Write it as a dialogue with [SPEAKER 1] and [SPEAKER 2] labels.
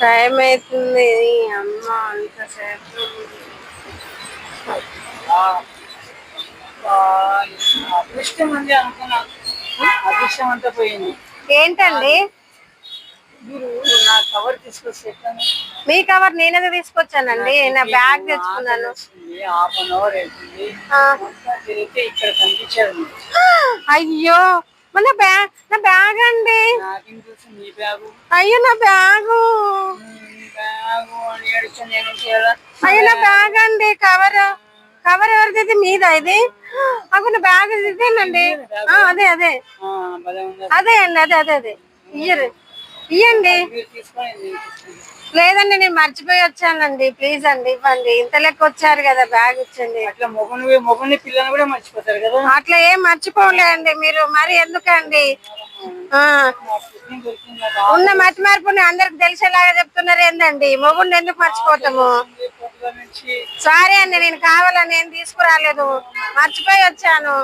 [SPEAKER 1] Time అవుతుంది అమ్మ అంతసేపు.
[SPEAKER 2] అదృష్టం ఉంది అనుకున్నా, అదృష్టం అంతా పోయింది.
[SPEAKER 1] ఏంటండి
[SPEAKER 2] మీరు నా కవర్ తీసుకొస్తే
[SPEAKER 1] మీ కవర్ నేనేదో తీసుకొచ్చానండి, నా బ్యాగ్ తెచ్చుకున్నాను.
[SPEAKER 2] హాఫ్ అన్ అవర్ అవుతుంది, తిరిగితే ఇక్కడ కనిపించారు.
[SPEAKER 1] అయ్యో మన బ్యాగ్, నా బ్యాగ్ అండి.
[SPEAKER 2] నాకేం తెలుసు నీ బ్యాగు.
[SPEAKER 1] అయ్యో నా బ్యాగు,
[SPEAKER 2] బ్యాగు అని అడిగితే నేను చేయాలా?
[SPEAKER 1] అయ్యో నా బ్యాగ్ అండి. కవర్ కవర్ ఎవరిదైతే మీద ఇది అప్పుడు నా బ్యాగ్ ఇదేనండి. అదే అదే అదే అండి, అదే అదే అదే ఇయ్యండి. లేదండి నేను మర్చిపోయి వచ్చానండి, ప్లీజ్ అండి ఇవ్వండి. ఇంత లెక్క వచ్చారు కదా, బ్యాగ్ ఇచ్చండి.
[SPEAKER 2] అట్లా మొగని పిల్లలు కూడా మర్చిపోతారు కదా.
[SPEAKER 1] అట్లా ఏం మర్చిపోలే అండి మీరు, మరి ఎందుకండి ఉన్న మతి మార్పుని అందరికి తెలిసేలాగా చెప్తున్నారు ఏందండి. మొగుడిని ఎందుకు మర్చిపోతాము? సారీ అండి, నేను కావాలని ఏం తీసుకురాలేదు, మర్చిపోయి వచ్చాను.